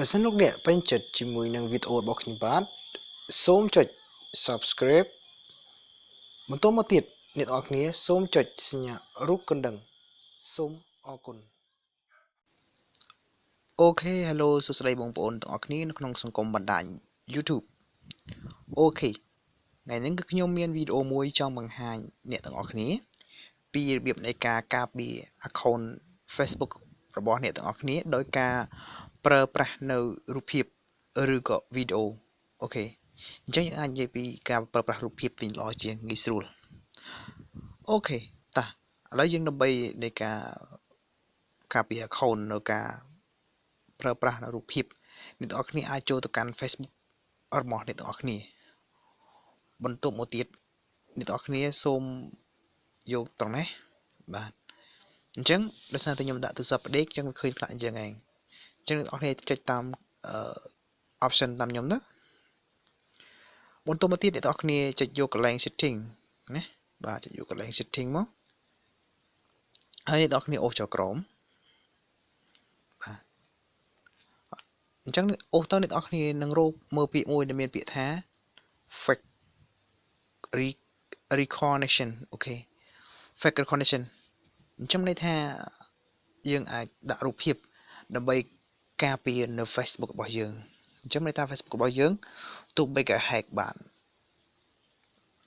បើសិនលោកអ្នកពេញចិត្តជាមួយនឹងវីដេអូរបស់ខ្ញុំបាទសូមចុច Subscribe បន្តមកទៀតអ្នកទាំងអស់គ្នាសូមចុចសញ្ញារូបកណ្ដឹងសូមអរគុណអូខេ Hello សួស្តីបងប្អូនទាំងអស់គ្នានៅក្នុងសង្គមបណ្ដាញ YouTube អូខេថ្ងៃនេះគឺខ្ញុំមានវីដេអូមួយចង់បង្ហាញអ្នកទាំងអស់គ្នាពីរបៀបនៃការការពារ account Facebook របស់អ្នកទាំងអស់គ្នាដោយការប្រើប្រាស់នៅរូបភាពឬក៏វីដេអូអូខេអញ្ចឹងយើងអាចនិយាយពីការប្រើប្រាស់រូបភាពវិញល្អជាងងាយស្រួលអូខេតោះឥឡូវយើងដើម្បីនៃការពារ account នៅការប្រើប្រាស់នៅរូបភាពអ្នកទាំងអស់គ្នាអាចចូលទៅកាន់ Facebook របស់អ្នកទាំងអស់គ្នាបន្ទាប់មកទៀតអ្នកទាំងអស់គ្នាសូមយកត្រង់នេះបាទអញ្ចឹងដោយសារតែខ្ញុំដាក់ទូរស័ព្ទផ្ដេកអញ្ចឹងវាឃើញខ្លះអញ្ចឹងឯងអញ្ចឹងអ្នកទាំងអស់គ្នាចុចតាមoption តាមខ្ញុំទៅបន្ទាប់មកទៀតអ្នកទាំងអស់គ្នាចុចយកកន្លែង setting ណាបាទចុចយកកន្លែង setting មកហើយអ្នកទាំងអស់គ្នាអូសចុះក្រោមបាទអញ្ចឹងអូសទៅអ្នកទាំងអស់គ្នានឹងរកមើលពាក្យមួយដែលមានពាក្យថា fake recognition អូខេ fake recognition អញ្ចឹងន័យថាយើងអាចដាក់រូបភាពដើម្បីការពារនៅ Facebook របស់យើងអញ្ចឹងន័យថា Facebook របស់យើងទោះបីក៏ hack បាន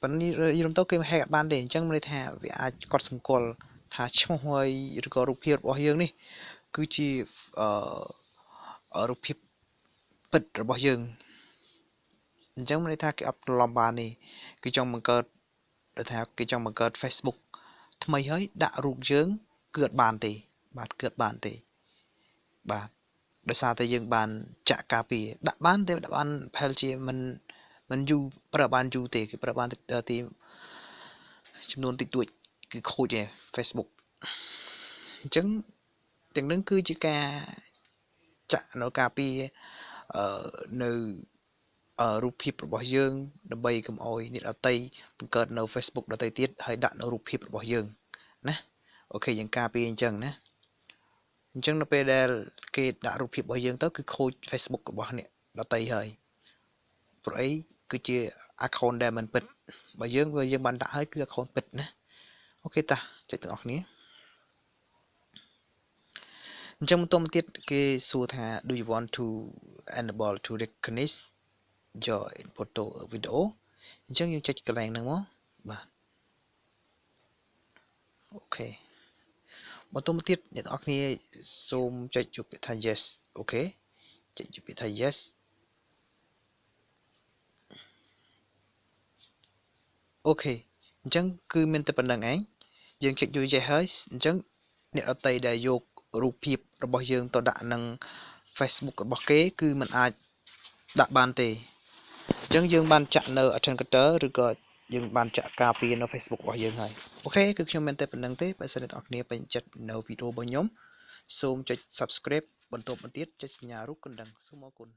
ប៉ុន្តែយល់ទៅគេ hack អត់បានទេអញ្ចឹងន័យថាវាអាចកត់សម្គាល់ថាឈ្មោះហើយឬក៏រូបភាពរបស់យើងនេះគឺជារូបភាពពិតរបស់យើងអញ្ចឹងន័យថាគេអត់ប្រឡំបានទេគេចង់បង្កើតដូចថាគេចង់បង្កើត Facebook ថ្មីហើយដាក់រូបយើងគឺអត់បានទេបាទគឺអត់បានទេបាទដោយសារតែយើងបានចាក់ការពារដាក់បានទេដាក់បានប្រហែលជាមិនយូរប្រើបានយូរទេគេប្រើបានទីចំនួនតិចតួចគឺខូចឯ Facebook អញ្ចឹងទាំងនឹងគឺជាការចាក់នៅការពារនៅរូបភាពរបស់យើងដើម្បីកុំឲ្យអ្នកដទៃបង្កើតនៅ Facebook ដទៃទៀតហើយដាក់នៅរូបភាពរបស់យើងណាអូខេយើងការពារអញ្ចឹងណាអញ្ចឹងនៅពេលដែលគេដាក់រូបភាពរបស់យើងទៅគឺខូច Facebook របស់អ្នកដទៃហើយព្រោះអីគឺជា account ដែលមិនពិតបើយើងបានដាក់ហើយគឺ account ពិតណាអូខេតាចុចទាំងអស់គ្នាអញ្ចឹងបន្តមកទៀតគេសួរថា do you want to enable to recognize your photo video អញ្ចឹងយើងចុចកន្លែងហ្នឹងមកបាទអូខេបន្តមកទៀតអ្នកទាំងអស់គ្នាសូមចុចយកពាក្យថា yes អូខេចុចយកពាក្យថា yes អូខេអញ្ចឹងគឺមានតែប៉ុណ្្នឹងឯងយើងចុចយក yes ហើយអញ្ចឹងអ្នកដទៃដែលយករូបភាពរបស់យើងទៅដាក់នឹង Facebook របស់គេគឺมันអាចដាក់បានទេអញ្ចឹងយើងបានចាក់នៅ authenticator ឬក៏យើងបានចាក់ការពារនៅ Facebook របស់យើងហើយអូខេគឺខ្ញុំមានតែប៉ុណ្្នឹងទេបើសិនអ្នកនរគ្នាពេញចិត្តនៅវីដេអូរបស់ខ្ញុំសូមចុច Subscribe បន្ទាប់មកទៀតចុចសញ្ញារូបកណ្ដឹងសូមអរគុណ